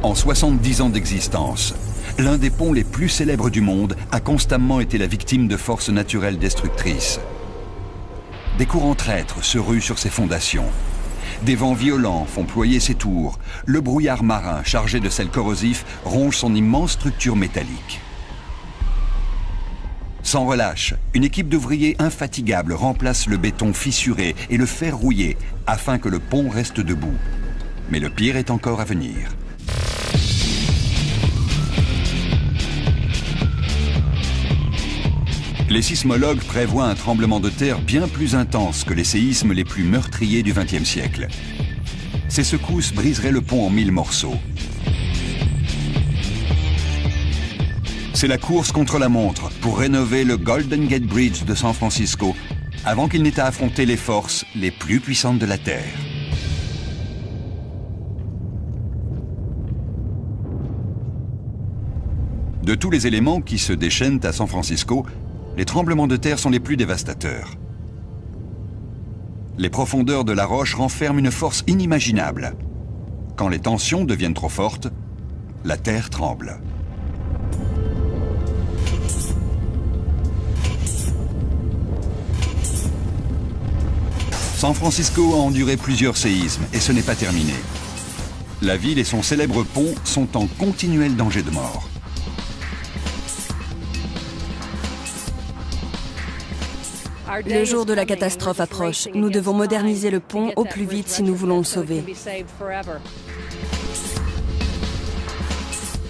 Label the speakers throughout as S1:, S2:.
S1: En 70 ans d'existence, l'un des ponts les plus célèbres du monde a constamment été la victime de forces naturelles destructrices. Des courants traîtres se ruent sur ses fondations. Des vents violents font ployer ses tours. Le brouillard marin, chargé de sel corrosif, ronge son immense structure métallique. Sans relâche, une équipe d'ouvriers infatigables remplace le béton fissuré et le fer rouillé afin que le pont reste debout. Mais le pire est encore à venir. Les sismologues prévoient un tremblement de terre bien plus intense que les séismes les plus meurtriers du XXe siècle. Ces secousses briseraient le pont en 1000 morceaux. C'est la course contre la montre pour rénover le Golden Gate Bridge de San Francisco avant qu'il n'ait à affronter les forces les plus puissantes de la Terre. De tous les éléments qui se déchaînent à San Francisco, les tremblements de terre sont les plus dévastateurs. Les profondeurs de la roche renferment une force inimaginable. Quand les tensions deviennent trop fortes, la terre tremble. San Francisco a enduré plusieurs séismes et ce n'est pas terminé. La ville et son célèbre pont sont en continuel danger de mort.
S2: Le jour de la catastrophe approche. Nous devons moderniser le pont au plus vite si nous voulons le sauver.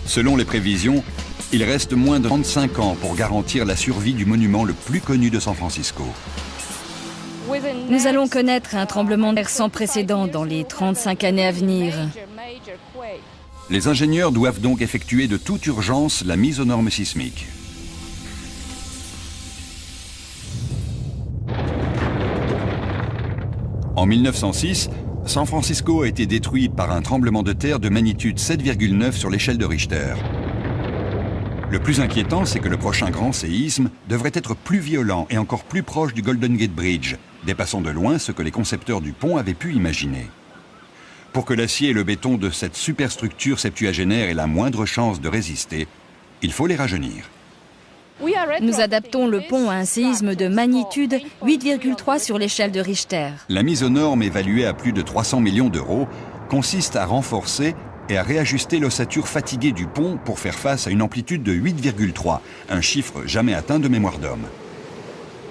S1: Selon les prévisions, il reste moins de 35 ans pour garantir la survie du monument le plus connu de San Francisco.
S3: Nous allons connaître un tremblement de terre sans précédent dans les 35 années à venir.
S1: Les ingénieurs doivent donc effectuer de toute urgence la mise aux normes sismiques. En 1906, San Francisco a été détruit par un tremblement de terre de magnitude 7,9 sur l'échelle de Richter. Le plus inquiétant, c'est que le prochain grand séisme devrait être plus violent et encore plus proche du Golden Gate Bridge, dépassant de loin ce que les concepteurs du pont avaient pu imaginer. Pour que l'acier et le béton de cette superstructure septuagénaire aient la moindre chance de résister, il faut les rajeunir.
S3: Nous adaptons le pont à un séisme de magnitude 8,3 sur l'échelle de Richter.
S1: La mise aux normes, évaluée à plus de 300 millions d'euros, consiste à renforcer et à réajuster l'ossature fatiguée du pont pour faire face à une amplitude de 8,3, un chiffre jamais atteint de mémoire d'homme.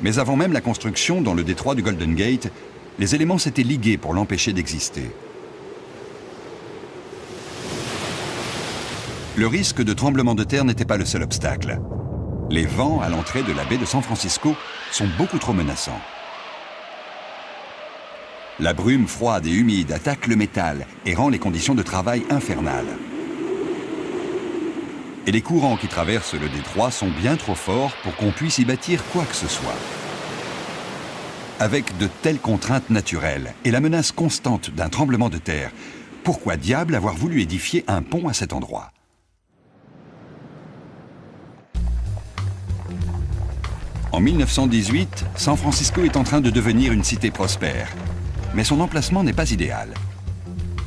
S1: Mais avant même la construction dans le détroit du Golden Gate, les éléments s'étaient ligués pour l'empêcher d'exister. Le risque de tremblement de terre n'était pas le seul obstacle. Les vents à l'entrée de la baie de San Francisco sont beaucoup trop menaçants. La brume froide et humide attaque le métal et rend les conditions de travail infernales. Et les courants qui traversent le détroit sont bien trop forts pour qu'on puisse y bâtir quoi que ce soit. Avec de telles contraintes naturelles et la menace constante d'un tremblement de terre, pourquoi diable avoir voulu édifier un pont à cet endroit ? En 1918, San Francisco est en train de devenir une cité prospère. Mais son emplacement n'est pas idéal.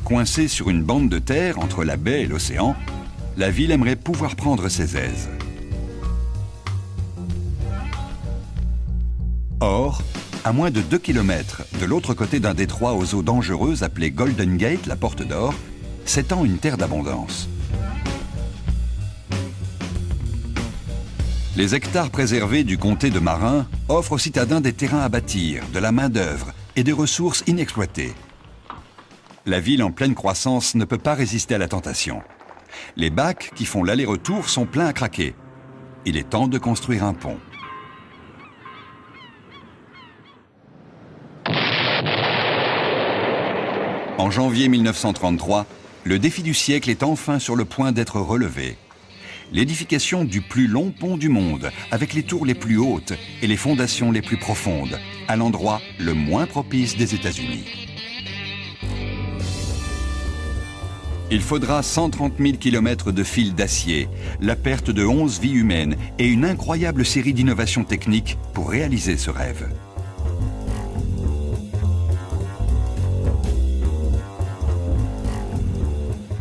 S1: Coincée sur une bande de terre entre la baie et l'océan, la ville aimerait pouvoir prendre ses aises. Or, à moins de 2 km de l'autre côté d'un détroit aux eaux dangereuses appelé Golden Gate, la Porte d'Or, s'étend une terre d'abondance. Les hectares préservés du comté de Marin offrent aux citadins des terrains à bâtir, de la main-d'œuvre et des ressources inexploitées. La ville en pleine croissance ne peut pas résister à la tentation. Les bacs qui font l'aller-retour sont pleins à craquer. Il est temps de construire un pont. En janvier 1933, le défi du siècle est enfin sur le point d'être relevé. L'édification du plus long pont du monde, avec les tours les plus hautes et les fondations les plus profondes, à l'endroit le moins propice des États-Unis. Il faudra 130 000 km de fils d'acier, la perte de 11 vies humaines et une incroyable série d'innovations techniques pour réaliser ce rêve.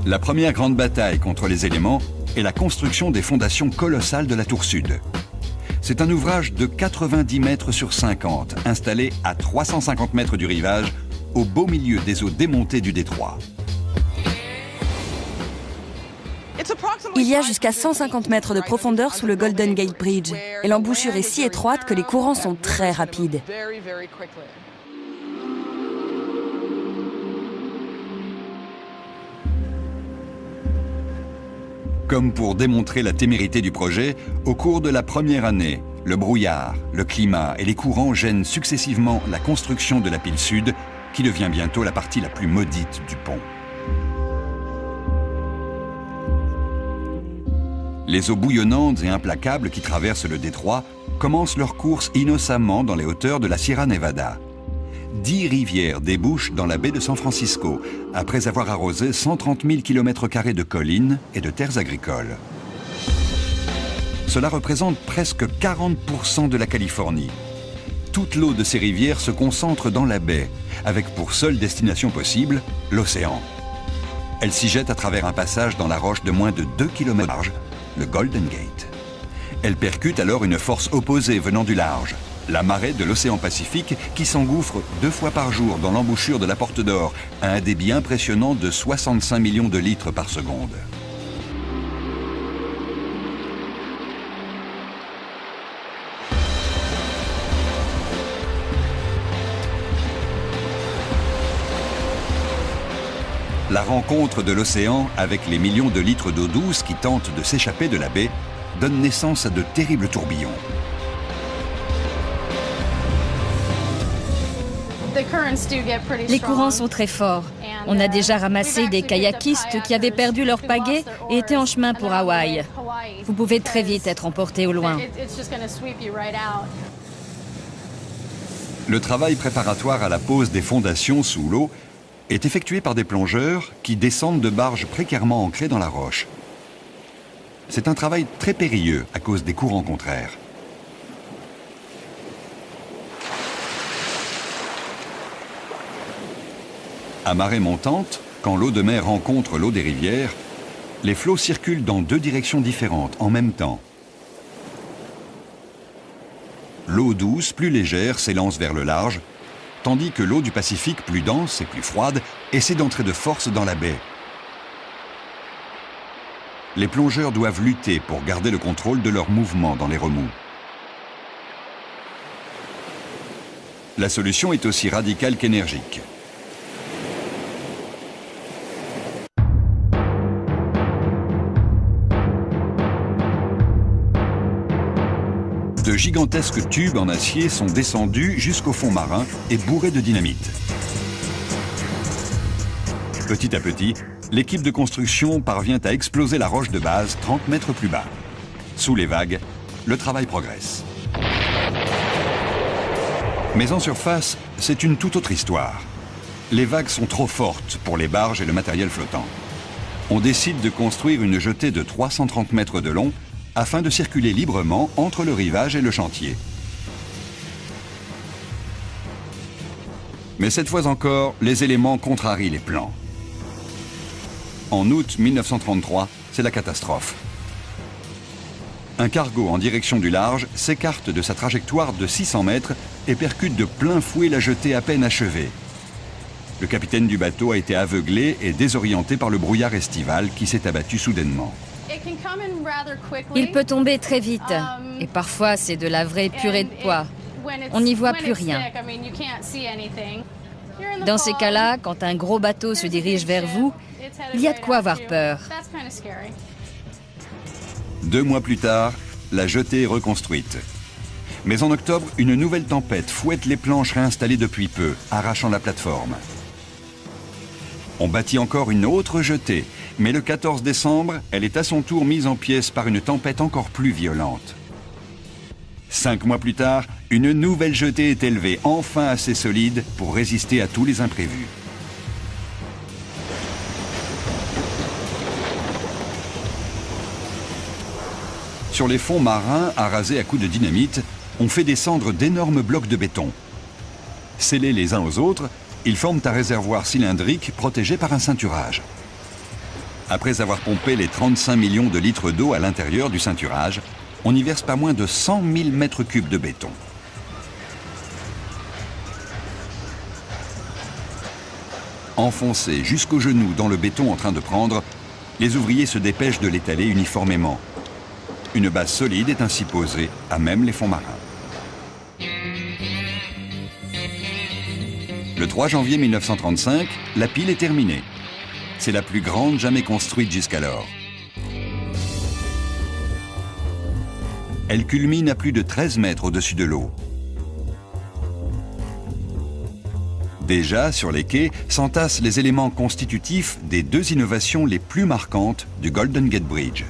S1: La première grande bataille contre les éléments est la construction des fondations colossales de la tour sud. C'est un ouvrage de 90 mètres sur 50, installé à 350 mètres du rivage, au beau milieu des eaux démontées du détroit.
S2: Il y a jusqu'à 150 mètres de profondeur sous le Golden Gate Bridge, et l'embouchure est si étroite que les courants sont très rapides.
S1: Comme pour démontrer la témérité du projet, au cours de la première année, le brouillard, le climat et les courants gênent successivement la construction de la pile sud, qui devient bientôt la partie la plus maudite du pont. Les eaux bouillonnantes et implacables qui traversent le détroit commencent leur course innocemment dans les hauteurs de la Sierra Nevada. 10 rivières débouchent dans la baie de San Francisco, après avoir arrosé 130 000 km² de collines et de terres agricoles. Cela représente presque 40% de la Californie. Toute l'eau de ces rivières se concentre dans la baie, avec pour seule destination possible l'océan. Elle s'y jette à travers un passage dans la roche de moins de 2 km large, le Golden Gate. Elle percute alors une force opposée venant du large, la marée de l'océan Pacifique qui s'engouffre 2 fois par jour dans l'embouchure de la Porte d'Or à un débit impressionnant de 65 millions de litres par seconde. La rencontre de l'océan avec les millions de litres d'eau douce qui tentent de s'échapper de la baie donne naissance à de terribles tourbillons.
S3: Les courants sont très forts. On a déjà ramassé des kayakistes qui avaient perdu leur pagaie et étaient en chemin pour Hawaï. Vous pouvez très vite être emporté au loin.
S1: Le travail préparatoire à la pose des fondations sous l'eau est effectué par des plongeurs qui descendent de barges précairement ancrées dans la roche. C'est un travail très périlleux à cause des courants contraires. À marée montante, quand l'eau de mer rencontre l'eau des rivières, les flots circulent dans 2 directions différentes en même temps. L'eau douce, plus légère, s'élance vers le large, tandis que l'eau du Pacifique, plus dense et plus froide, essaie d'entrer de force dans la baie. Les plongeurs doivent lutter pour garder le contrôle de leurs mouvements dans les remous. La solution est aussi radicale qu'énergique. De gigantesques tubes en acier sont descendus jusqu'au fond marin et bourrés de dynamite. Petit à petit, l'équipe de construction parvient à exploser la roche de base 30 mètres plus bas. Sous les vagues, le travail progresse. Mais en surface, c'est une toute autre histoire. Les vagues sont trop fortes pour les barges et le matériel flottant. On décide de construire une jetée de 330 mètres de long afin de circuler librement entre le rivage et le chantier. Mais cette fois encore, les éléments contrarient les plans. En août 1933, c'est la catastrophe. Un cargo en direction du large s'écarte de sa trajectoire de 600 mètres et percute de plein fouet la jetée à peine achevée. Le capitaine du bateau a été aveuglé et désorienté par le brouillard estival qui s'est abattu soudainement.
S3: Il peut tomber très vite, et parfois c'est de la vraie purée de pois. On n'y voit plus rien. Dans ces cas-là, quand un gros bateau se dirige vers vous, il y a de quoi avoir peur.
S1: 2 mois plus tard, la jetée est reconstruite. Mais en octobre, une nouvelle tempête fouette les planches réinstallées depuis peu, arrachant la plateforme. On bâtit encore une autre jetée, mais le 14 décembre, elle est à son tour mise en pièces par une tempête encore plus violente. 5 mois plus tard, une nouvelle jetée est élevée, enfin assez solide pour résister à tous les imprévus. Sur les fonds marins, arasés à coups de dynamite, on fait descendre d'énormes blocs de béton. Scellés les uns aux autres, ils forment un réservoir cylindrique protégé par un ceinturage. Après avoir pompé les 35 millions de litres d'eau à l'intérieur du ceinturage, on y verse pas moins de 100 000 mètres cubes de béton. Enfoncés jusqu'aux genoux dans le béton en train de prendre, les ouvriers se dépêchent de l'étaler uniformément. Une base solide est ainsi posée à même les fonds marins. Le 3 janvier 1935, la pile est terminée. C'est la plus grande jamais construite jusqu'alors. Elle culmine à plus de 13 mètres au-dessus de l'eau. Déjà, sur les quais, s'entassent les éléments constitutifs des deux innovations les plus marquantes du Golden Gate Bridge.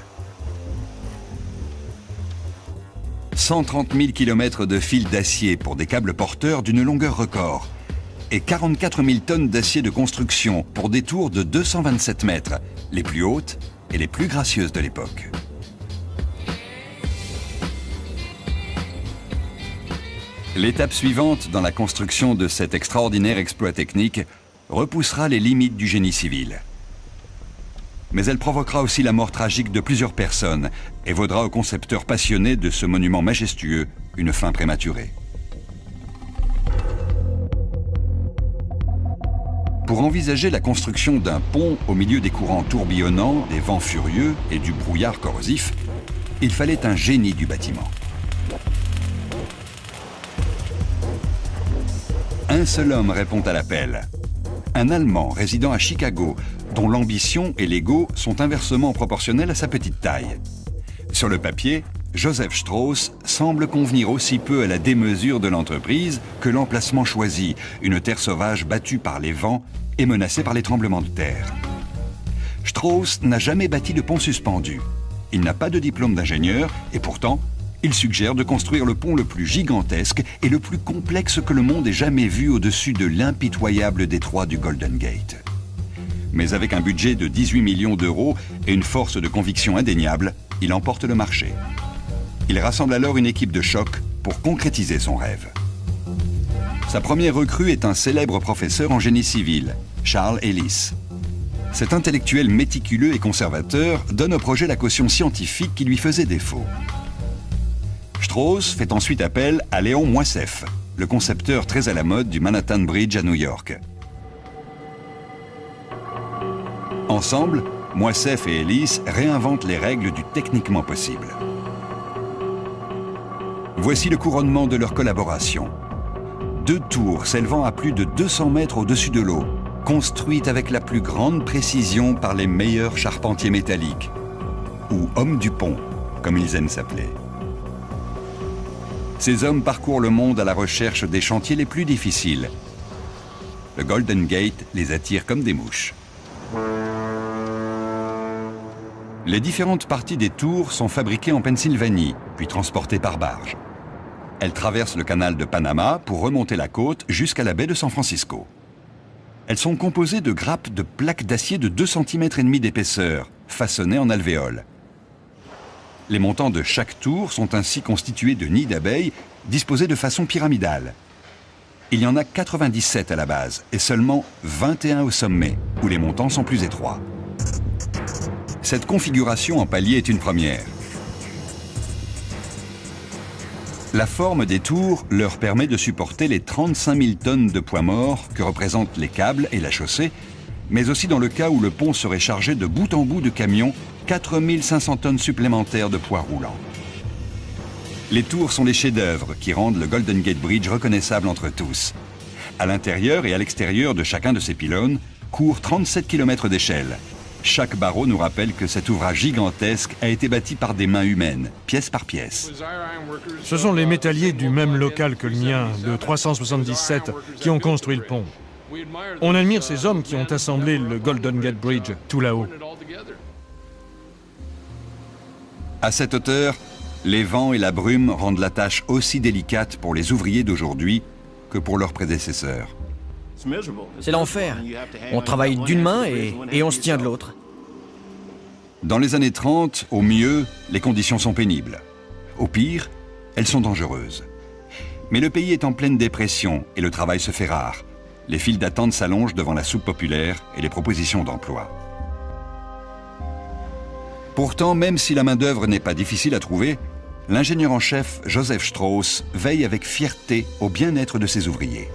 S1: 130 000 km de fils d'acier pour des câbles porteurs d'une longueur record et 44 000 tonnes d'acier de construction pour des tours de 227 mètres, les plus hautes et les plus gracieuses de l'époque. L'étape suivante dans la construction de cet extraordinaire exploit technique repoussera les limites du génie civil. Mais elle provoquera aussi la mort tragique de plusieurs personnes et vaudra aux concepteurs passionnés de ce monument majestueux une fin prématurée. Pour envisager la construction d'un pont au milieu des courants tourbillonnants, des vents furieux et du brouillard corrosif, il fallait un génie du bâtiment. Un seul homme répond à l'appel. Un Allemand résidant à Chicago, dont l'ambition et l'ego sont inversement proportionnels à sa petite taille. Sur le papier, Joseph Strauss semble convenir aussi peu à la démesure de l'entreprise que l'emplacement choisi, une terre sauvage battue par les vents et menacée par les tremblements de terre. Strauss n'a jamais bâti de pont suspendu. Il n'a pas de diplôme d'ingénieur et pourtant, il suggère de construire le pont le plus gigantesque et le plus complexe que le monde ait jamais vu au-dessus de l'impitoyable détroit du Golden Gate. Mais avec un budget de 18 millions d'euros et une force de conviction indéniable, il emporte le marché. Il rassemble alors une équipe de choc pour concrétiser son rêve. Sa première recrue est un célèbre professeur en génie civil, Charles Ellis. Cet intellectuel méticuleux et conservateur donne au projet la caution scientifique qui lui faisait défaut. Strauss fait ensuite appel à Léon Moisseiff, le concepteur très à la mode du Manhattan Bridge à New York. Ensemble, Moisseiff et Ellis réinventent les règles du techniquement possible. Voici le couronnement de leur collaboration. 2 tours s'élevant à plus de 200 mètres au-dessus de l'eau, construites avec la plus grande précision par les meilleurs charpentiers métalliques, ou hommes du pont, comme ils aiment s'appeler. Ces hommes parcourent le monde à la recherche des chantiers les plus difficiles. Le Golden Gate les attire comme des mouches. Les différentes parties des tours sont fabriquées en Pennsylvanie, puis transportées par barge. Elles traversent le canal de Panama pour remonter la côte jusqu'à la baie de San Francisco. Elles sont composées de grappes de plaques d'acier de 2,5 cm d'épaisseur, façonnées en alvéoles. Les montants de chaque tour sont ainsi constitués de nids d'abeilles disposés de façon pyramidale. Il y en a 97 à la base et seulement 21 au sommet, où les montants sont plus étroits. Cette configuration en palier est une première. La forme des tours leur permet de supporter les 35 000 tonnes de poids morts que représentent les câbles et la chaussée, mais aussi dans le cas où le pont serait chargé de bout en bout de camions, 4 500 tonnes supplémentaires de poids roulant. Les tours sont les chefs-d'œuvre qui rendent le Golden Gate Bridge reconnaissable entre tous. À l'intérieur et à l'extérieur de chacun de ces pylônes courent 37 km d'échelle. Chaque barreau nous rappelle que cet ouvrage gigantesque a été bâti par des mains humaines, pièce par pièce.
S4: Ce sont les métalliers du même local que le mien, de 377, qui ont construit le pont. On admire ces hommes qui ont assemblé le Golden Gate Bridge tout là-haut.
S1: À cette hauteur, les vents et la brume rendent la tâche aussi délicate pour les ouvriers d'aujourd'hui que pour leurs prédécesseurs.
S5: C'est l'enfer. On travaille d'une main et on se tient de l'autre.
S1: Dans les années 30, au mieux, les conditions sont pénibles. Au pire, elles sont dangereuses. Mais le pays est en pleine dépression et le travail se fait rare. Les files d'attente s'allongent devant la soupe populaire et les propositions d'emploi. Pourtant, même si la main-d'œuvre n'est pas difficile à trouver, l'ingénieur en chef Joseph Strauss veille avec fierté au bien-être de ses ouvriers.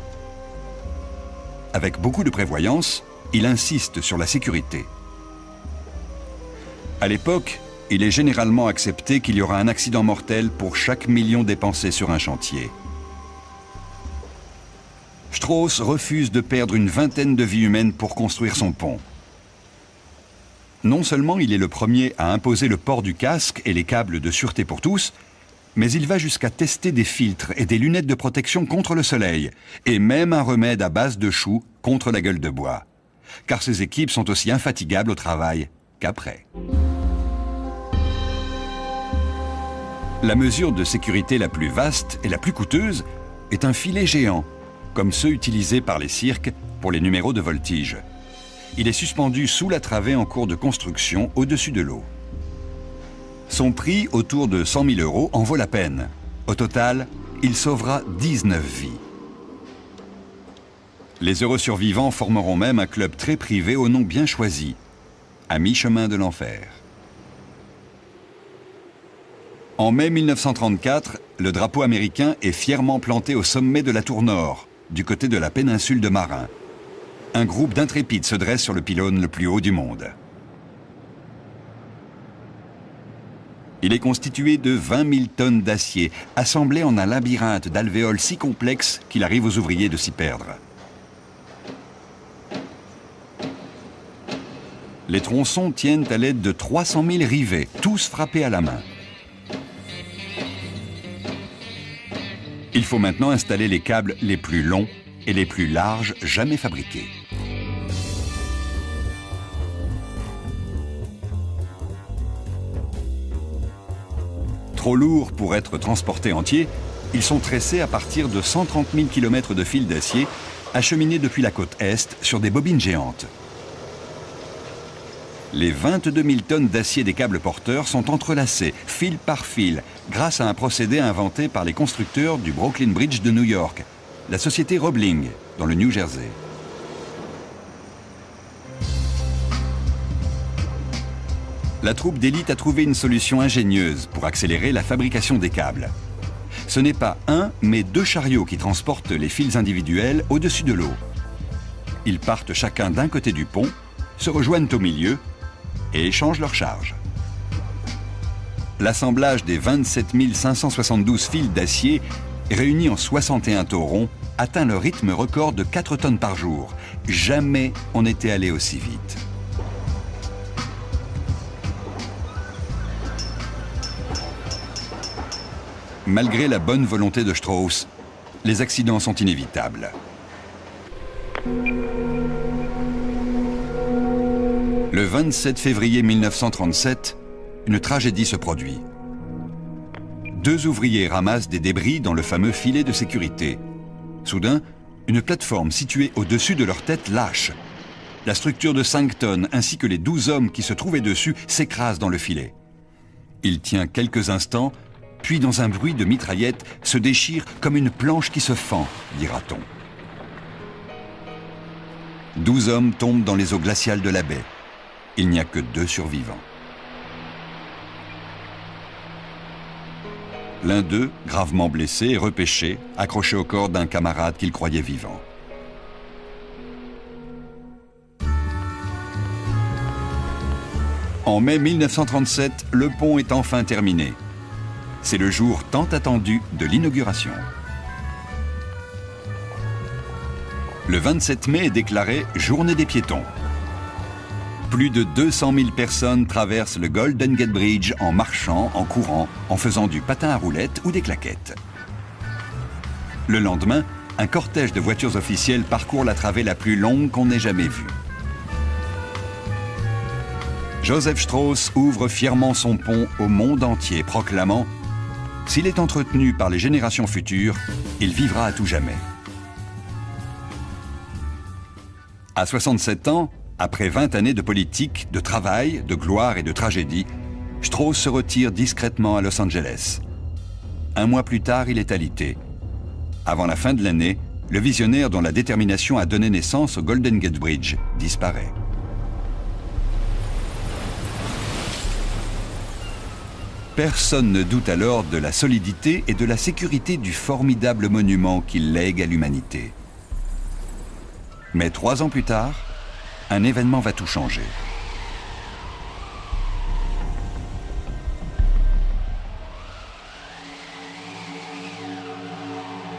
S1: Avec beaucoup de prévoyance, il insiste sur la sécurité. À l'époque, il est généralement accepté qu'il y aura un accident mortel pour chaque million dépensé sur un chantier. Strauss refuse de perdre une vingtaine de vies humaines pour construire son pont. Non seulement il est le premier à imposer le port du casque et les câbles de sûreté pour tous, mais il va jusqu'à tester des filtres et des lunettes de protection contre le soleil, et même un remède à base de choux contre la gueule de bois. Car ses équipes sont aussi infatigables au travail qu'après. La mesure de sécurité la plus vaste et la plus coûteuse est un filet géant, comme ceux utilisés par les cirques pour les numéros de voltige. Il est suspendu sous la travée en cours de construction au-dessus de l'eau. Son prix, autour de 100 000 €, en vaut la peine. Au total, il sauvera 19 vies. Les heureux survivants formeront même un club très privé au nom bien choisi, à mi-chemin de l'enfer. En mai 1934, le drapeau américain est fièrement planté au sommet de la tour Nord, du côté de la péninsule de Marin. Un groupe d'intrépides se dresse sur le pylône le plus haut du monde. Il est constitué de 20 000 tonnes d'acier, assemblées en un labyrinthe d'alvéoles si complexe qu'il arrive aux ouvriers de s'y perdre. Les tronçons tiennent à l'aide de 300 000 rivets, tous frappés à la main. Il faut maintenant installer les câbles les plus longs et les plus larges jamais fabriqués. Trop lourds pour être transportés entiers, ils sont tressés à partir de 130 000 km de fils d'acier acheminés depuis la côte Est sur des bobines géantes. Les 22 000 tonnes d'acier des câbles porteurs sont entrelacés, fil par fil, grâce à un procédé inventé par les constructeurs du Brooklyn Bridge de New York, la société Roebling, dans le New Jersey. La troupe d'élite a trouvé une solution ingénieuse pour accélérer la fabrication des câbles. Ce n'est pas un, mais 2 chariots qui transportent les fils individuels au-dessus de l'eau. Ils partent chacun d'un côté du pont, se rejoignent au milieu et échangent leurs charges. L'assemblage des 27 572 fils d'acier, réunis en 61 taurons, atteint le rythme record de 4 tonnes par jour. Jamais on n'était allé aussi vite. Malgré la bonne volonté de Strauss, les accidents sont inévitables. Le 27 février 1937, une tragédie se produit. 2 ouvriers ramassent des débris dans le fameux filet de sécurité. Soudain, une plateforme située au-dessus de leur tête lâche. La structure de 5 tonnes ainsi que les 12 hommes qui se trouvaient dessus s'écrasent dans le filet. Il tient quelques instants, puis dans un bruit de mitraillette, se déchire comme une planche qui se fend, dira-t-on. 12 hommes tombent dans les eaux glaciales de la baie. Il n'y a que 2 survivants. L'un d'eux, gravement blessé, est repêché, accroché au corps d'un camarade qu'il croyait vivant. En mai 1937, le pont est enfin terminé. C'est le jour tant attendu de l'inauguration. Le 27 mai est déclaré Journée des piétons. Plus de 200 000 personnes traversent le Golden Gate Bridge en marchant, en courant, en faisant du patin à roulettes ou des claquettes. Le lendemain, un cortège de voitures officielles parcourt la travée la plus longue qu'on ait jamais vue. Joseph Strauss ouvre fièrement son pont au monde entier, proclamant « S'il est entretenu par les générations futures, il vivra à tout jamais ». À 67 ans, après 20 années de politique, de travail, de gloire et de tragédie, Strauss se retire discrètement à Los Angeles. Un mois plus tard, il est alité. Avant la fin de l'année, le visionnaire dont la détermination a donné naissance au Golden Gate Bridge disparaît. Personne ne doute alors de la solidité et de la sécurité du formidable monument qu'il lègue à l'humanité. Mais 3 ans plus tard, un événement va tout changer.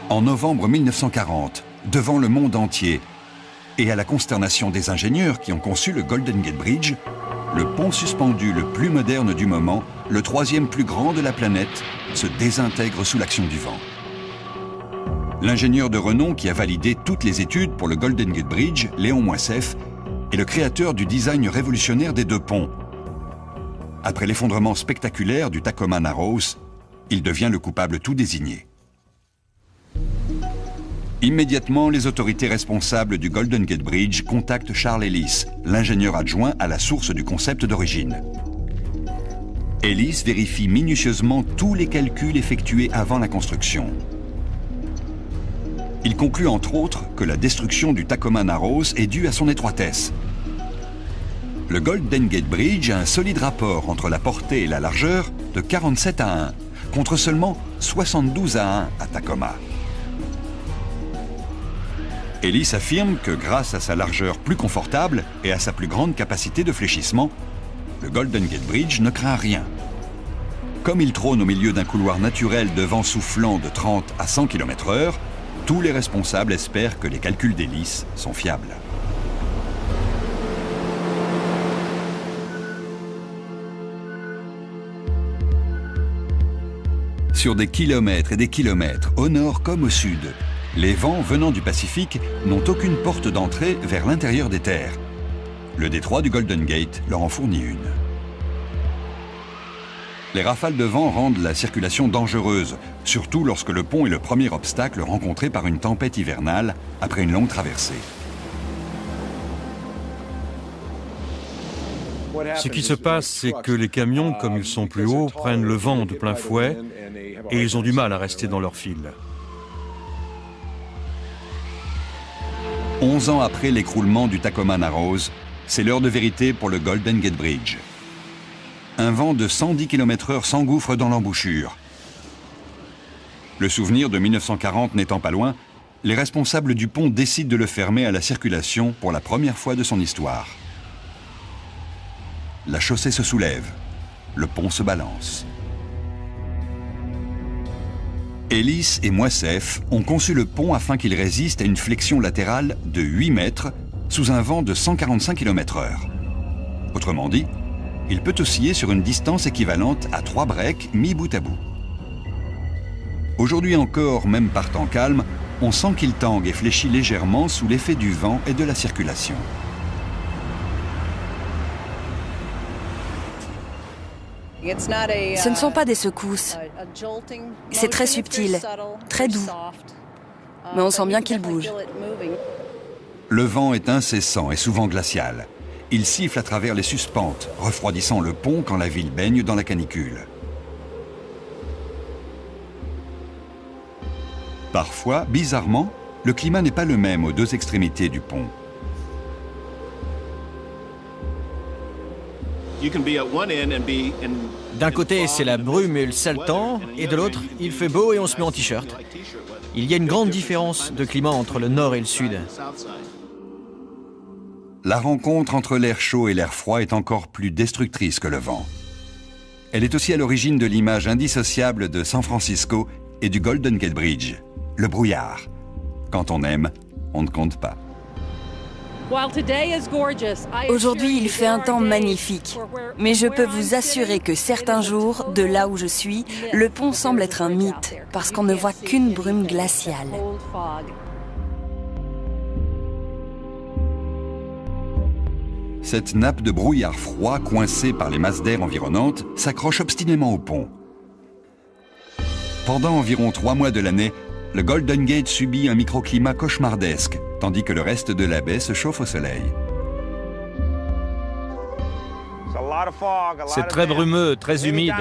S1: En novembre 1940, devant le monde entier, et à la consternation des ingénieurs qui ont conçu le Golden Gate Bridge, le pont suspendu le plus moderne du moment, le 3e plus grand de la planète, se désintègre sous l'action du vent. L'ingénieur de renom qui a validé toutes les études pour le Golden Gate Bridge, Léon Moisseiff, est le créateur du design révolutionnaire des 2 ponts. Après l'effondrement spectaculaire du Tacoma Narrows, il devient le coupable tout désigné. Immédiatement, les autorités responsables du Golden Gate Bridge contactent Charles Ellis, l'ingénieur adjoint à la source du concept d'origine. Ellis vérifie minutieusement tous les calculs effectués avant la construction. Il conclut entre autres que la destruction du Tacoma Narrows est due à son étroitesse. Le Golden Gate Bridge a un solide rapport entre la portée et la largeur de 47 à 1, contre seulement 72 à 1 à Tacoma. Ellis affirme que grâce à sa largeur plus confortable et à sa plus grande capacité de fléchissement, le Golden Gate Bridge ne craint rien. Comme il trône au milieu d'un couloir naturel de vent soufflant de 30 à 100 km/h, tous les responsables espèrent que les calculs d'Ellis sont fiables. Sur des kilomètres et des kilomètres, au nord comme au sud, les vents venant du Pacifique n'ont aucune porte d'entrée vers l'intérieur des terres. Le détroit du Golden Gate leur en fournit une. Les rafales de vent rendent la circulation dangereuse, surtout lorsque le pont est le premier obstacle rencontré par une tempête hivernale après une longue traversée.
S4: Ce qui se passe, c'est que les camions, comme ils sont plus hauts, prennent le vent de plein fouet et ils ont du mal à rester dans leur fil.
S1: 11 ans après l'écroulement du Tacoma Narrows, c'est l'heure de vérité pour le Golden Gate Bridge. Un vent de 110 km/h s'engouffre dans l'embouchure. Le souvenir de 1940 n'étant pas loin, les responsables du pont décident de le fermer à la circulation pour la première fois de son histoire. La chaussée se soulève, le pont se balance. Ellis et Moisseiff ont conçu le pont afin qu'il résiste à une flexion latérale de 8 mètres sous un vent de 145 km/h. Autrement dit, il peut osciller sur une distance équivalente à 3 breaks mis bout à bout. Aujourd'hui encore, même par temps calme, on sent qu'il tangue et fléchit légèrement sous l'effet du vent et de la circulation.
S2: Ce ne sont pas des secousses. C'est très subtil, très doux. Mais on sent bien qu'il bouge.
S1: Le vent est incessant et souvent glacial. Il siffle à travers les suspentes, refroidissant le pont quand la ville baigne dans la canicule. Parfois, bizarrement, le climat n'est pas le même aux 2 extrémités du pont.
S5: D'un côté, c'est la brume et le sale temps, et de l'autre, il fait beau et on se met en t-shirt. Il y a une grande différence de climat entre le nord et le sud.
S1: La rencontre entre l'air chaud et l'air froid est encore plus destructrice que le vent. Elle est aussi à l'origine de l'image indissociable de San Francisco et du Golden Gate Bridge, le brouillard. Quand on aime, on ne compte pas.
S2: Aujourd'hui, il fait un temps magnifique. Mais je peux vous assurer que certains jours, de là où je suis, le pont semble être un mythe, parce qu'on ne voit qu'une brume glaciale.
S1: Cette nappe de brouillard froid, coincée par les masses d'air environnantes, s'accroche obstinément au pont. Pendant environ 3 mois de l'année, le Golden Gate subit un microclimat cauchemardesque, tandis que le reste de la baie se chauffe au soleil.
S6: C'est très brumeux, très humide.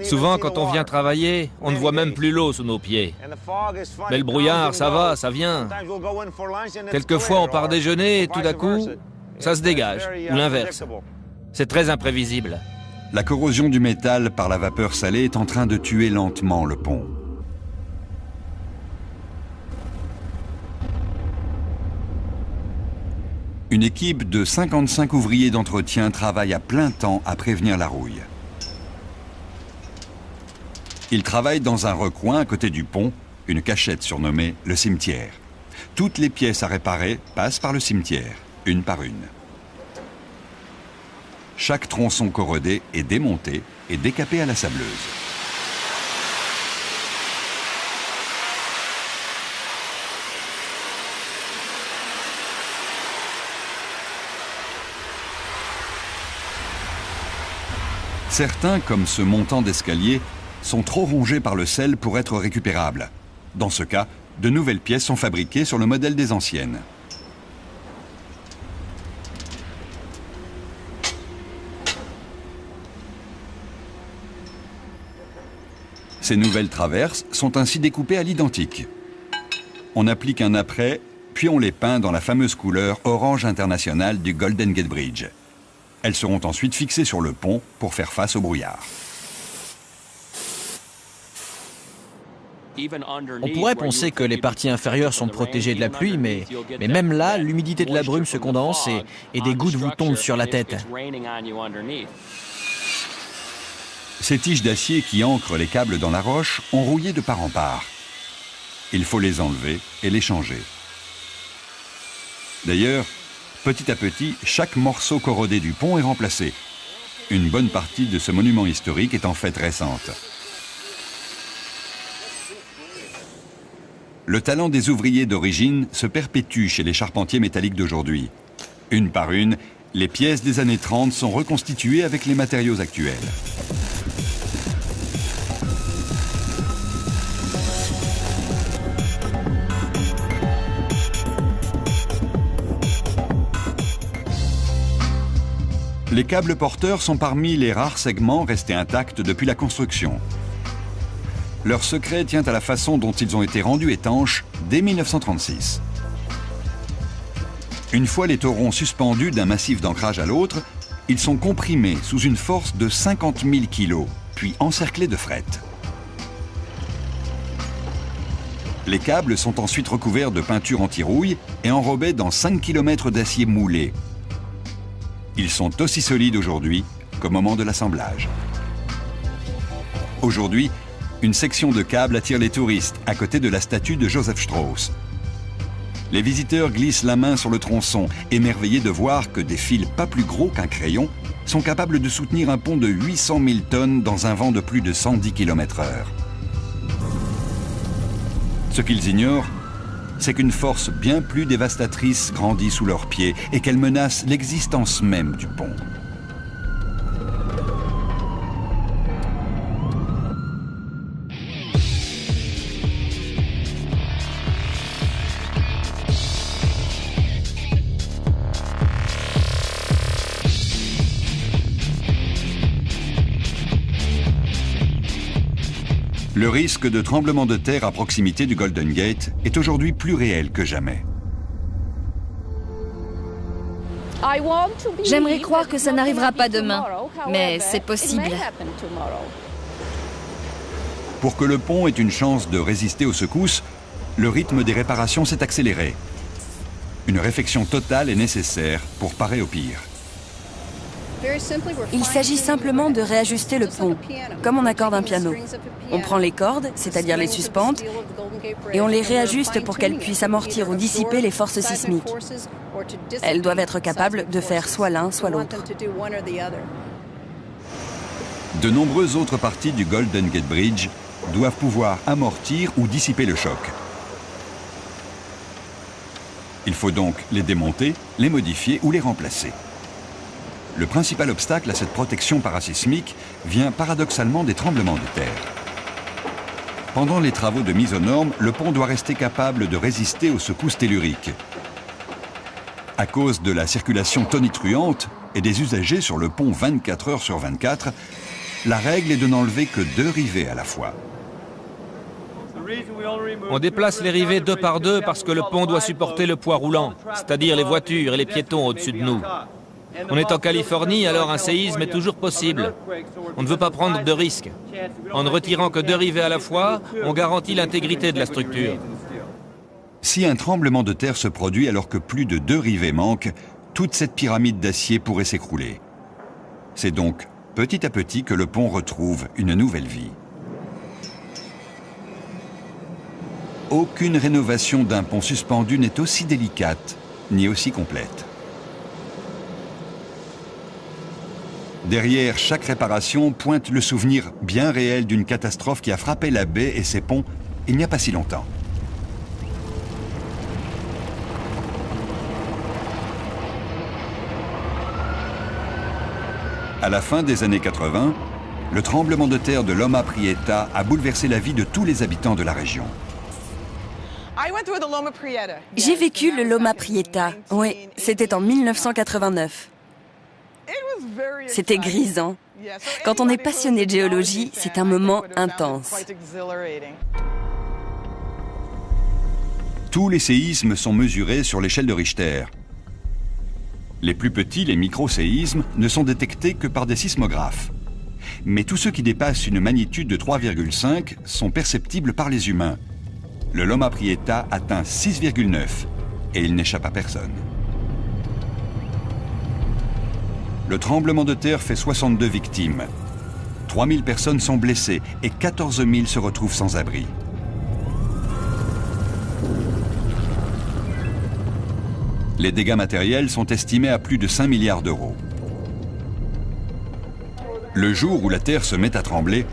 S6: Souvent, quand on vient travailler, on ne voit même plus l'eau sous nos pieds. Mais le brouillard, ça va, ça vient. Quelquefois, on part déjeuner et tout d'un coup, ça se dégage, ou l'inverse. C'est très imprévisible.
S1: La corrosion du métal par la vapeur salée est en train de tuer lentement le pont. Une équipe de 55 ouvriers d'entretien travaille à plein temps à prévenir la rouille. Ils travaillent dans un recoin à côté du pont, une cachette surnommée le cimetière. Toutes les pièces à réparer passent par le cimetière, une par une. Chaque tronçon corrodé est démonté et décapé à la sableuse. Certains, comme ce montant d'escalier, sont trop rongés par le sel pour être récupérables. Dans ce cas, de nouvelles pièces sont fabriquées sur le modèle des anciennes. Ces nouvelles traverses sont ainsi découpées à l'identique. On applique un apprêt, puis on les peint dans la fameuse couleur orange internationale du Golden Gate Bridge. Elles seront ensuite fixées sur le pont pour faire face au brouillard.
S5: On pourrait penser que les parties inférieures sont protégées de la pluie, mais même là, l'humidité de la brume se condense et des gouttes vous tombent sur la tête.
S1: Ces tiges d'acier qui ancrent les câbles dans la roche ont rouillé de part en part. Il faut les enlever et les changer. D'ailleurs, petit à petit, chaque morceau corrodé du pont est remplacé. Une bonne partie de ce monument historique est en fait récente. Le talent des ouvriers d'origine se perpétue chez les charpentiers métalliques d'aujourd'hui. Une par une, les pièces des années 30 sont reconstituées avec les matériaux actuels. Les câbles porteurs sont parmi les rares segments restés intacts depuis la construction. Leur secret tient à la façon dont ils ont été rendus étanches dès 1936. Une fois les taurons suspendus d'un massif d'ancrage à l'autre, ils sont comprimés sous une force de 50 000 kg, puis encerclés de fret. Les câbles sont ensuite recouverts de peinture anti-rouille et enrobés dans 5 km d'acier moulé. Ils sont aussi solides aujourd'hui qu'au moment de l'assemblage. Aujourd'hui, une section de câbles attire les touristes à côté de la statue de Joseph Strauss. Les visiteurs glissent la main sur le tronçon, émerveillés de voir que des fils pas plus gros qu'un crayon sont capables de soutenir un pont de 800 000 tonnes dans un vent de plus de 110 km/h. Ce qu'ils ignorent, c'est qu'une force bien plus dévastatrice grandit sous leurs pieds et qu'elle menace l'existence même du pont. Le risque de tremblement de terre à proximité du Golden Gate est aujourd'hui plus réel que jamais.
S3: J'aimerais croire que ça n'arrivera pas demain, mais c'est possible.
S1: Pour que le pont ait une chance de résister aux secousses, le rythme des réparations s'est accéléré. Une réfection totale est nécessaire pour parer au pire.
S2: Il s'agit simplement de réajuster le pont, comme on accorde un piano. On prend les cordes, c'est-à-dire les suspentes, et on les réajuste pour qu'elles puissent amortir ou dissiper les forces sismiques. Elles doivent être capables de faire soit l'un, soit l'autre.
S1: De nombreuses autres parties du Golden Gate Bridge doivent pouvoir amortir ou dissiper le choc. Il faut donc les démonter, les modifier ou les remplacer. Le principal obstacle à cette protection parasismique vient paradoxalement des tremblements de terre. Pendant les travaux de mise aux normes, le pont doit rester capable de résister aux secousses telluriques. À cause de la circulation tonitruante et des usagers sur le pont 24 heures sur 24, la règle est de n'enlever que 2 rivets à la fois.
S6: On déplace les rivets 2 par 2 parce que le pont doit supporter le poids roulant, c'est-à-dire les voitures et les piétons au-dessus de nous. On est en Californie, alors un séisme est toujours possible. On ne veut pas prendre de risques. En ne retirant que 2 rivets à la fois, on garantit l'intégrité de la structure.
S1: Si un tremblement de terre se produit alors que plus de 2 rivets manquent, toute cette pyramide d'acier pourrait s'écrouler. C'est donc petit à petit que le pont retrouve une nouvelle vie. Aucune rénovation d'un pont suspendu n'est aussi délicate ni aussi complète. Derrière chaque réparation pointe le souvenir bien réel d'une catastrophe qui a frappé la baie et ses ponts il n'y a pas si longtemps. À la fin des années 80, le tremblement de terre de Loma Prieta a bouleversé la vie de tous les habitants de la région.
S2: J'ai vécu le Loma Prieta. Oui, c'était en 1989. C'était grisant. Quand on est passionné de géologie, c'est un moment intense.
S1: Tous les séismes sont mesurés sur l'échelle de Richter. Les plus petits, les micro-séismes, ne sont détectés que par des sismographes. Mais tous ceux qui dépassent une magnitude de 3,5 sont perceptibles par les humains. Le Loma Prieta atteint 6,9 et il n'échappe à personne. Le tremblement de terre fait 62 victimes. 3000 personnes sont blessées et 14 000 se retrouvent sans abri. Les dégâts matériels sont estimés à plus de 5 milliards d'euros. Le jour où la terre se met à trembler,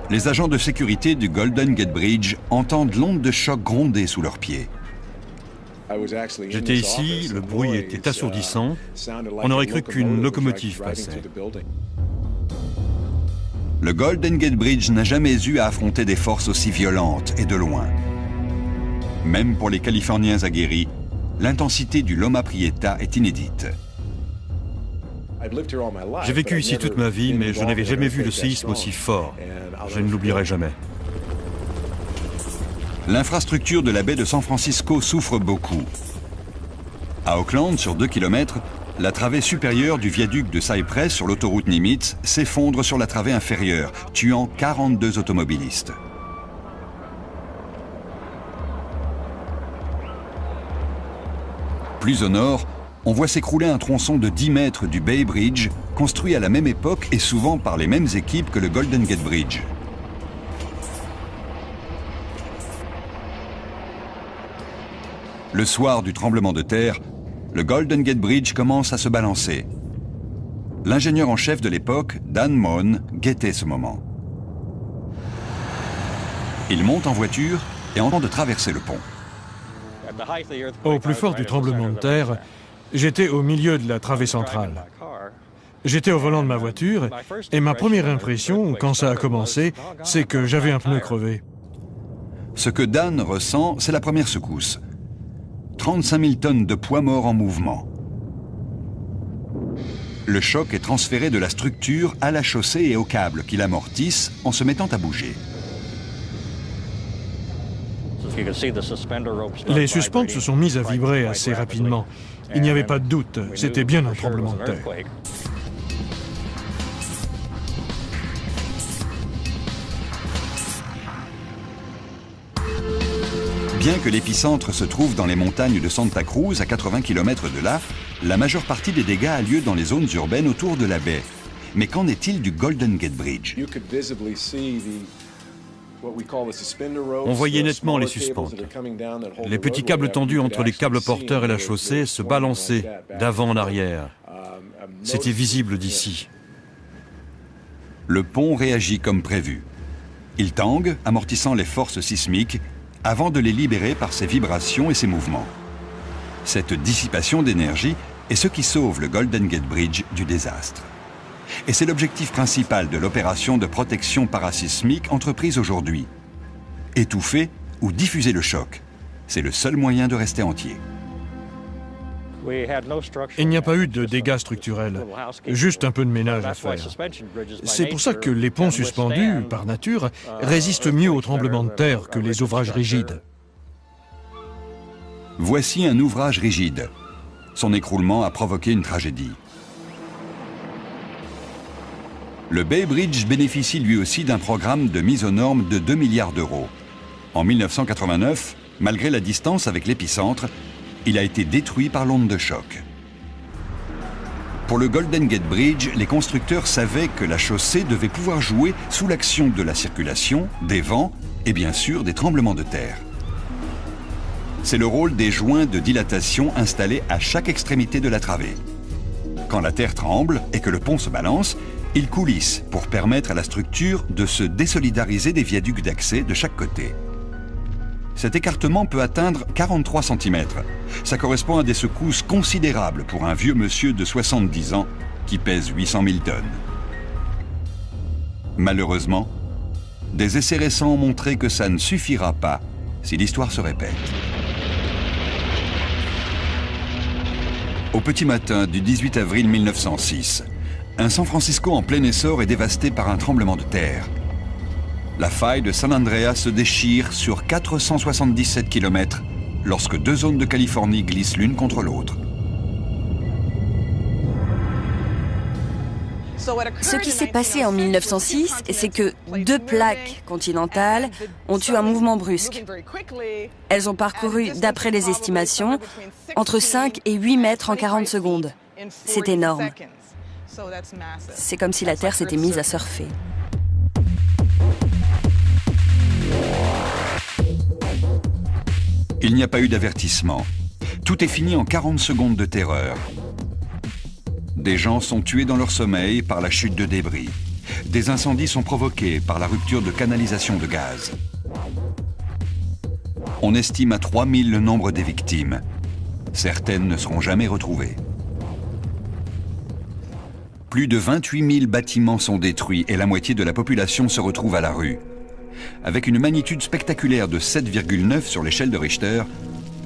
S1: les agents de sécurité du Golden Gate Bridge entendent l'onde de choc gronder sous leurs pieds.
S7: J'étais ici, le bruit était assourdissant. On aurait cru qu'une locomotive passait.
S1: Le Golden Gate Bridge n'a jamais eu à affronter des forces aussi violentes et de loin. Même pour les Californiens aguerris, l'intensité du Loma Prieta est inédite.
S7: J'ai vécu ici toute ma vie, mais je n'avais jamais vu le séisme aussi fort. Je ne l'oublierai jamais.
S1: L'infrastructure de la baie de San Francisco souffre beaucoup. À Oakland, sur 2 km, la travée supérieure du viaduc de Cypress sur l'autoroute Nimitz s'effondre sur la travée inférieure, tuant 42 automobilistes. Plus au nord, on voit s'écrouler un tronçon de 10 mètres du Bay Bridge, construit à la même époque et souvent par les mêmes équipes que le Golden Gate Bridge. Le soir du tremblement de terre, le Golden Gate Bridge commence à se balancer. L'ingénieur en chef de l'époque, Dan Mohn, guettait ce moment. Il monte en voiture et entend de traverser le pont.
S4: Au plus fort du tremblement de terre, j'étais au milieu de la travée centrale. J'étais au volant de ma voiture et ma première impression, quand ça a commencé, c'est que j'avais un pneu crevé.
S1: Ce que Dan ressent, c'est la première secousse. 35 000 tonnes de poids morts en mouvement. Le choc est transféré de la structure à la chaussée et aux câbles qui l'amortissent en se mettant à bouger.
S4: Les suspentes se sont mises à vibrer assez rapidement. Il n'y avait pas de doute, c'était bien un tremblement de terre.
S1: Bien que l'épicentre se trouve dans les montagnes de Santa Cruz, à 80 km de là, la majeure partie des dégâts a lieu dans les zones urbaines autour de la baie. Mais qu'en est-il du Golden Gate Bridge?
S7: On voyait nettement les suspentes. Les petits câbles tendus entre les câbles porteurs et la chaussée se balançaient d'avant en arrière. C'était visible d'ici.
S1: Le pont réagit comme prévu. Il tangue, amortissant les forces sismiques, avant de les libérer par ses vibrations et ses mouvements. Cette dissipation d'énergie est ce qui sauve le Golden Gate Bridge du désastre. Et c'est l'objectif principal de l'opération de protection parasismique entreprise aujourd'hui. Étouffer ou diffuser le choc, c'est le seul moyen de rester entier.
S4: Il n'y a pas eu de dégâts structurels, juste un peu de ménage à faire. C'est pour ça que les ponts suspendus, par nature, résistent mieux aux tremblements de terre que les ouvrages rigides.
S1: Voici un ouvrage rigide. Son écroulement a provoqué une tragédie. Le Bay Bridge bénéficie lui aussi d'un programme de mise aux normes de 2 milliards d'euros. En 1989, malgré la distance avec l'épicentre, il a été détruit par l'onde de choc. Pour le Golden Gate Bridge, les constructeurs savaient que la chaussée devait pouvoir jouer sous l'action de la circulation, des vents et bien sûr des tremblements de terre. C'est le rôle des joints de dilatation installés à chaque extrémité de la travée. Quand la terre tremble et que le pont se balance, ils coulissent pour permettre à la structure de se désolidariser des viaducs d'accès de chaque côté. Cet écartement peut atteindre 43 cm. Ça correspond à des secousses considérables pour un vieux monsieur de 70 ans qui pèse 800 000 tonnes. Malheureusement, des essais récents ont montré que ça ne suffira pas si l'histoire se répète. Au petit matin du 18 avril 1906, un San Francisco en plein essor est dévasté par un tremblement de terre. La faille de San Andreas se déchire sur 477 km lorsque deux zones de Californie glissent l'une contre l'autre.
S2: Ce qui s'est passé en 1906, c'est que deux plaques continentales ont eu un mouvement brusque. Elles ont parcouru, d'après les estimations, entre 5 et 8 mètres en 40 secondes. C'est énorme. C'est comme si la Terre s'était mise à surfer.
S1: Il n'y a pas eu d'avertissement. Tout est fini en 40 secondes de terreur. Des gens sont tués dans leur sommeil par la chute de débris. Des incendies sont provoqués par la rupture de canalisation de gaz. On estime à 3000 le nombre des victimes. Certaines ne seront jamais retrouvées. Plus de 28 000 bâtiments sont détruits et la moitié de la population se retrouve à la rue. Avec une magnitude spectaculaire de 7,9 sur l'échelle de Richter,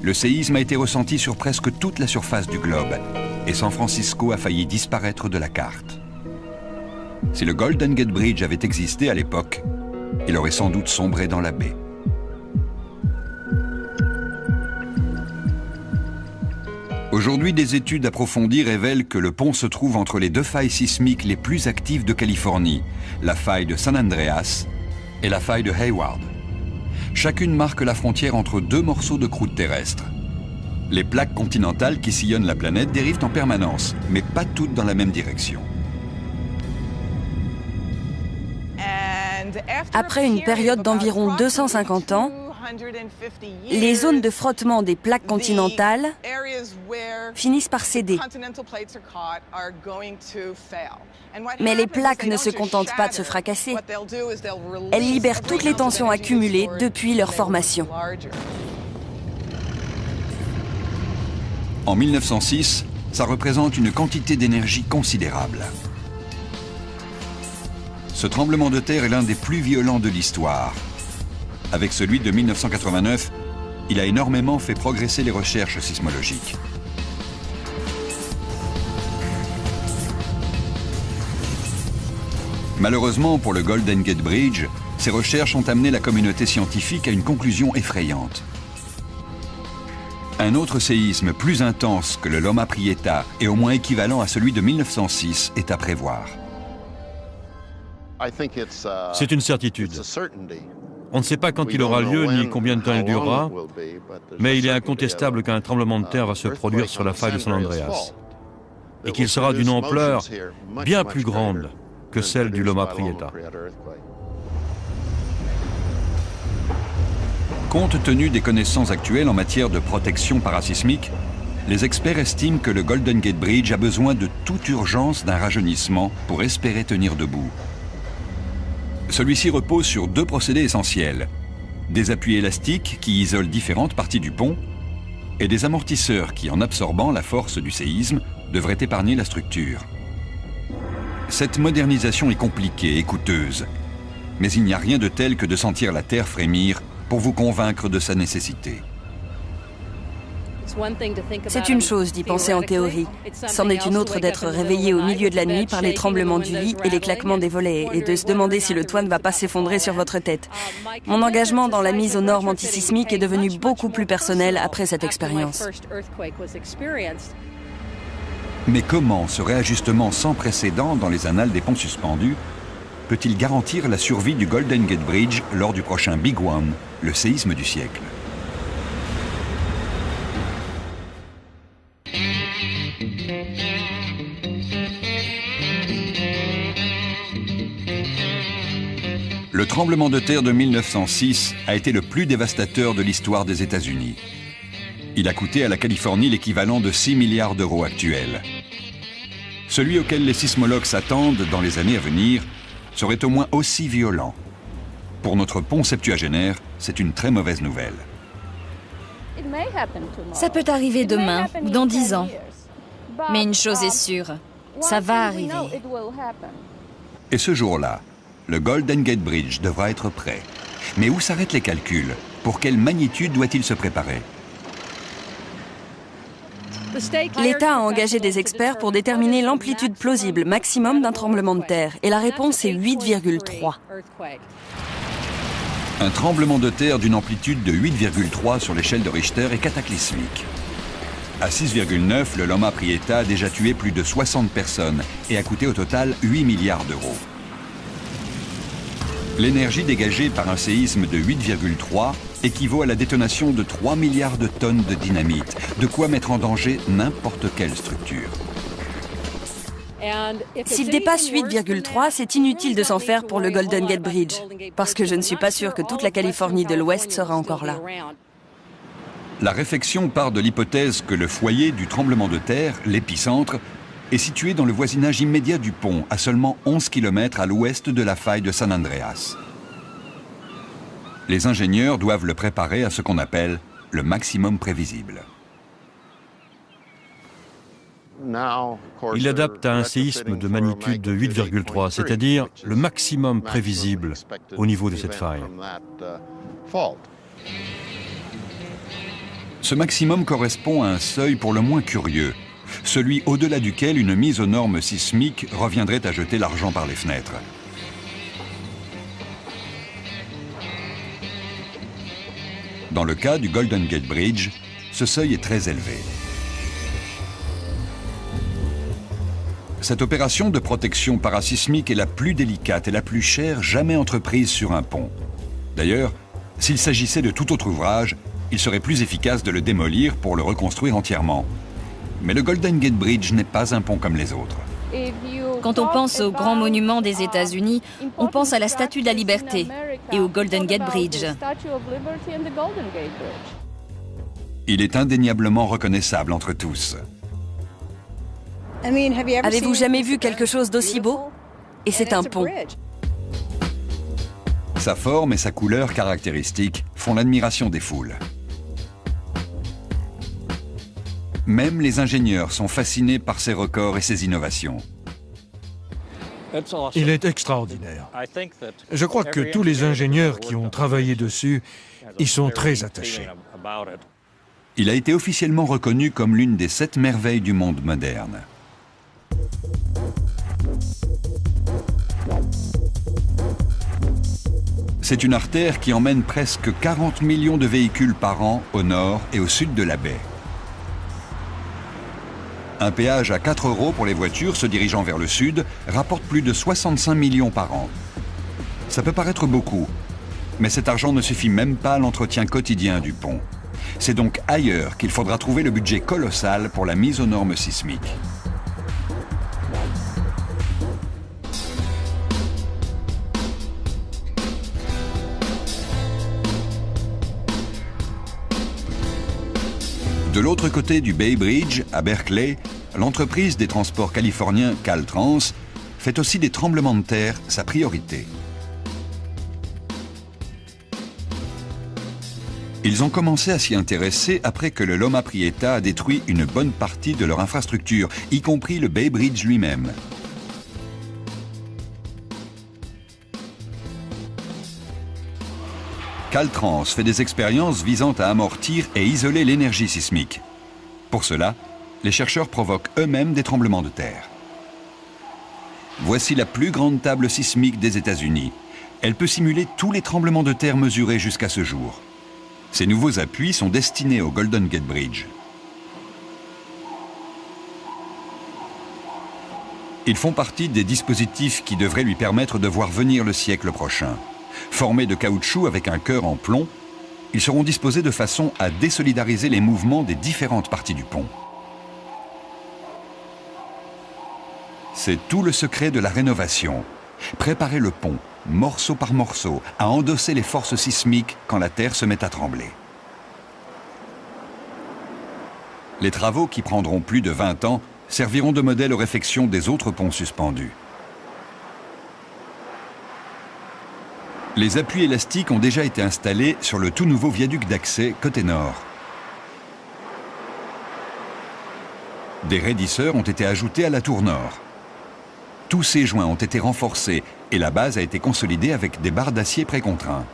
S1: le séisme a été ressenti sur presque toute la surface du globe et San Francisco a failli disparaître de la carte. Si le Golden Gate Bridge avait existé à l'époque, il aurait sans doute sombré dans la baie. Aujourd'hui, des études approfondies révèlent que le pont se trouve entre les deux failles sismiques les plus actives de Californie, la faille de San Andreas et la faille de Hayward. Chacune marque la frontière entre deux morceaux de croûte terrestre. Les plaques continentales qui sillonnent la planète dérivent en permanence, mais pas toutes dans la même direction.
S2: Après une période d'environ 250 ans, les zones de frottement des plaques continentales finissent par céder. Mais les plaques ne se contentent pas de se fracasser. Elles libèrent toutes les tensions accumulées depuis leur formation.
S1: En 1906, ça représente une quantité d'énergie considérable. Ce tremblement de terre est l'un des plus violents de l'histoire. Avec celui de 1989, il a énormément fait progresser les recherches sismologiques. Malheureusement pour le Golden Gate Bridge, ces recherches ont amené la communauté scientifique à une conclusion effrayante. Un autre séisme plus intense que le Loma Prieta et au moins équivalent à celui de 1906 est à prévoir.
S7: C'est une certitude. On ne sait pas quand il aura lieu ni combien de temps il durera, mais il est incontestable qu'un tremblement de terre va se produire sur la faille de San Andreas et qu'il sera d'une ampleur bien plus grande que celle du Loma Prieta.
S1: Compte tenu des connaissances actuelles en matière de protection parasismique, les experts estiment que le Golden Gate Bridge a besoin de toute urgence d'un rajeunissement pour espérer tenir debout. Celui-ci repose sur deux procédés essentiels. Des appuis élastiques qui isolent différentes parties du pont et des amortisseurs qui, en absorbant la force du séisme, devraient épargner la structure. Cette modernisation est compliquée et coûteuse, mais il n'y a rien de tel que de sentir la terre frémir pour vous convaincre de sa nécessité.
S2: C'est une chose d'y penser en théorie. C'en est une autre d'être réveillé au milieu de la nuit par les tremblements du lit et les claquements des volets et de se demander si le toit ne va pas s'effondrer sur votre tête. Mon engagement dans la mise aux normes antisismiques est devenu beaucoup plus personnel après cette expérience.
S1: Mais comment ce réajustement sans précédent dans les annales des ponts suspendus peut-il garantir la survie du Golden Gate Bridge lors du prochain Big One, le séisme du siècle? Le tremblement de terre de 1906 a été le plus dévastateur de l'histoire des États-Unis. Il a coûté à la Californie l'équivalent de 6 milliards d'euros actuels. Celui auquel les sismologues s'attendent dans les années à venir serait au moins aussi violent. Pour notre pont septuagénaire, c'est une très mauvaise nouvelle.
S3: Ça peut arriver demain ou dans 10 ans. Mais une chose est sûre, ça va arriver.
S1: Et ce jour-là, le Golden Gate Bridge devra être prêt. Mais où s'arrêtent les calculs? Pour quelle magnitude doit-il se préparer?
S2: L'État a engagé des experts pour déterminer l'amplitude plausible maximum d'un tremblement de terre. Et la réponse est 8,3.
S1: Un tremblement de terre d'une amplitude de 8,3 sur l'échelle de Richter est cataclysmique. À 6,9, le Loma Prieta a déjà tué plus de 60 personnes et a coûté au total 8 milliards d'euros. L'énergie dégagée par un séisme de 8,3 équivaut à la détonation de 3 milliards de tonnes de dynamite, de quoi mettre en danger n'importe quelle structure.
S2: S'il dépasse 8,3, c'est inutile de s'en faire pour le Golden Gate Bridge, parce que je ne suis pas sûr que toute la Californie de l'Ouest sera encore là.
S1: La réflexion part de l'hypothèse que le foyer du tremblement de terre, l'épicentre, est situé dans le voisinage immédiat du pont, à seulement 11 km à l'ouest de la faille de San Andreas. Les ingénieurs doivent le préparer à ce qu'on appelle le maximum prévisible.
S7: Il adapte à un séisme de magnitude de 8,3, c'est-à-dire le maximum prévisible au niveau de cette faille.
S1: Ce maximum correspond à un seuil pour le moins curieux, celui au-delà duquel une mise aux normes sismiques reviendrait à jeter l'argent par les fenêtres. Dans le cas du Golden Gate Bridge, ce seuil est très élevé. Cette opération de protection parasismique est la plus délicate et la plus chère jamais entreprise sur un pont. D'ailleurs, s'il s'agissait de tout autre ouvrage, il serait plus efficace de le démolir pour le reconstruire entièrement. Mais le Golden Gate Bridge n'est pas un pont comme les autres.
S3: Quand on pense aux grands monuments des États-Unis, on pense à la Statue de la Liberté et au Golden Gate Bridge.
S1: Il est indéniablement reconnaissable entre tous.
S2: Avez-vous jamais vu quelque chose d'aussi beau? Et c'est un pont.
S1: Sa forme et sa couleur caractéristiques font l'admiration des foules. Même les ingénieurs sont fascinés par ses records et ses innovations.
S4: Il est extraordinaire. Je crois que tous les ingénieurs qui ont travaillé dessus y sont très attachés.
S1: Il a été officiellement reconnu comme l'une des 7 merveilles du monde moderne. C'est une artère qui emmène presque 40 millions de véhicules par an au nord et au sud de la baie. Un péage à 4 € pour les voitures se dirigeant vers le sud rapporte plus de 65 millions par an. Ça peut paraître beaucoup, mais cet argent ne suffit même pas à l'entretien quotidien du pont. C'est donc ailleurs qu'il faudra trouver le budget colossal pour la mise aux normes sismiques. De l'autre côté du Bay Bridge, à Berkeley, l'entreprise des transports californiens Caltrans fait aussi des tremblements de terre sa priorité. Ils ont commencé à s'y intéresser après que le Loma Prieta a détruit une bonne partie de leur infrastructure, y compris le Bay Bridge lui-même. Caltrans fait des expériences visant à amortir et isoler l'énergie sismique. Pour cela, les chercheurs provoquent eux-mêmes des tremblements de terre. Voici la plus grande table sismique des États-Unis. Elle peut simuler tous les tremblements de terre mesurés jusqu'à ce jour. Ces nouveaux appuis sont destinés au Golden Gate Bridge. Ils font partie des dispositifs qui devraient lui permettre de voir venir le siècle prochain. Formés de caoutchouc avec un cœur en plomb, ils seront disposés de façon à désolidariser les mouvements des différentes parties du pont. C'est tout le secret de la rénovation. Préparer le pont, morceau par morceau, à endosser les forces sismiques quand la Terre se met à trembler. Les travaux, qui prendront plus de 20 ans, serviront de modèle aux réfections des autres ponts suspendus. Les appuis élastiques ont déjà été installés sur le tout nouveau viaduc d'accès côté nord. Des raidisseurs ont été ajoutés à la tour nord. Tous ces joints ont été renforcés et la base a été consolidée avec des barres d'acier précontraints.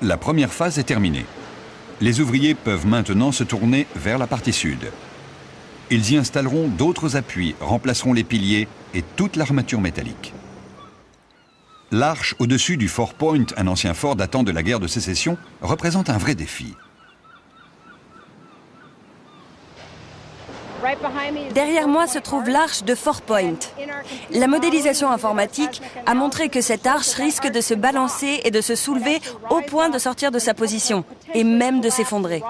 S1: La première phase est terminée. Les ouvriers peuvent maintenant se tourner vers la partie sud. Ils y installeront d'autres appuis, remplaceront les piliers et toute l'armature métallique. L'arche au-dessus du Fort Point, un ancien fort datant de la guerre de sécession, représente un vrai défi.
S2: Derrière moi se trouve l'arche de Fort Point. La modélisation informatique a montré que cette arche risque de se balancer et de se soulever au point de sortir de sa position, et même de s'effondrer.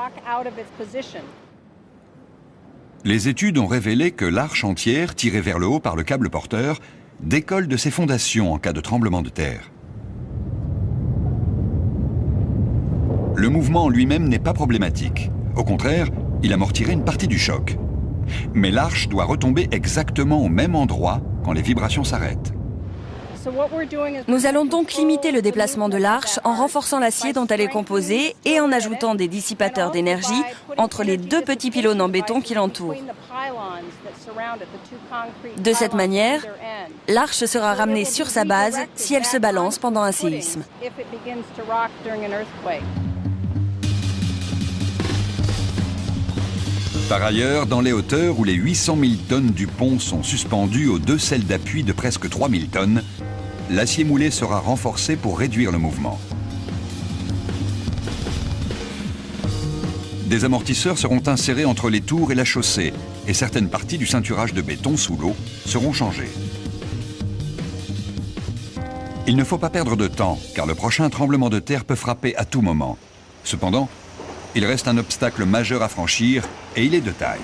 S1: Les études ont révélé que l'arche entière, tirée vers le haut par le câble porteur, décolle de ses fondations en cas de tremblement de terre. Le mouvement en lui-même n'est pas problématique. Au contraire, il amortirait une partie du choc. Mais l'arche doit retomber exactement au même endroit quand les vibrations s'arrêtent.
S2: Nous allons donc limiter le déplacement de l'arche en renforçant l'acier dont elle est composée et en ajoutant des dissipateurs d'énergie entre les deux petits pylônes en béton qui l'entourent. De cette manière, l'arche sera ramenée sur sa base si elle se balance pendant un séisme.
S1: Par ailleurs, dans les hauteurs où les 800 000 tonnes du pont sont suspendues aux deux selles d'appui de presque 3 000 tonnes, l'acier moulé sera renforcé pour réduire le mouvement. Des amortisseurs seront insérés entre les tours et la chaussée, et certaines parties du ceinturage de béton sous l'eau seront changées. Il ne faut pas perdre de temps, car le prochain tremblement de terre peut frapper à tout moment. Cependant, il reste un obstacle majeur à franchir, et il est de taille.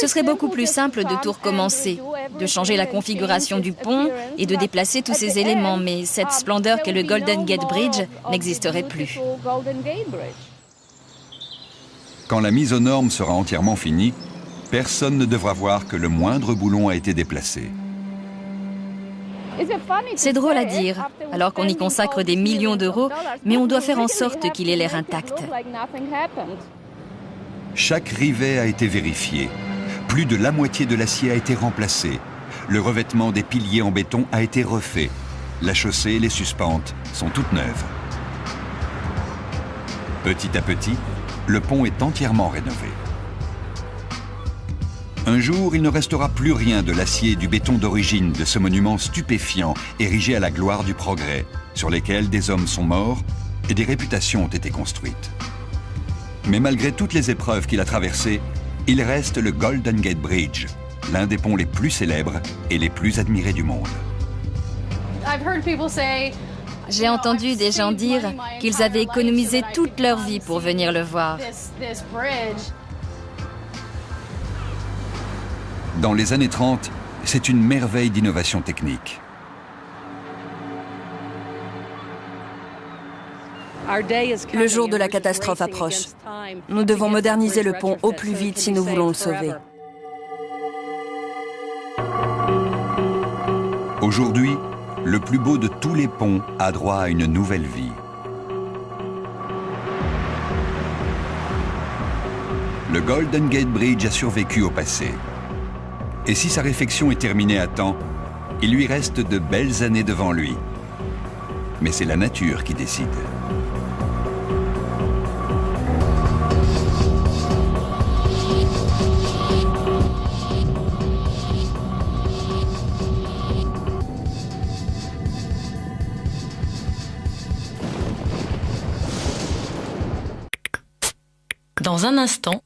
S3: Ce serait beaucoup plus simple de tout recommencer, de changer la configuration du pont et de déplacer tous ces éléments, mais cette splendeur qu'est le Golden Gate Bridge n'existerait plus.
S1: Quand la mise aux normes sera entièrement finie, personne ne devra voir que le moindre boulon a été déplacé.
S3: C'est drôle à dire, alors qu'on y consacre des millions d'euros, mais on doit faire en sorte qu'il ait l'air intact.
S1: Chaque rivet a été vérifié. Plus de la moitié de l'acier a été remplacé. Le revêtement des piliers en béton a été refait. La chaussée et les suspentes sont toutes neuves. Petit à petit, le pont est entièrement rénové. Un jour, il ne restera plus rien de l'acier et du béton d'origine de ce monument stupéfiant, érigé à la gloire du progrès, sur lesquels des hommes sont morts et des réputations ont été construites. Mais malgré toutes les épreuves qu'il a traversées, il reste le Golden Gate Bridge, l'un des ponts les plus célèbres et les plus admirés du monde.
S3: J'ai entendu des gens dire qu'ils avaient économisé toute leur vie pour venir le voir.
S1: Dans les années 30, c'est une merveille d'innovation technique.
S2: Le jour de la catastrophe approche. Nous devons moderniser le pont au plus vite si nous voulons le sauver.
S1: Aujourd'hui, le plus beau de tous les ponts a droit à une nouvelle vie. Le Golden Gate Bridge a survécu au passé. Et si sa réfection est terminée à temps, il lui reste de belles années devant lui. Mais c'est la nature qui décide.
S8: Dans Dans un instant,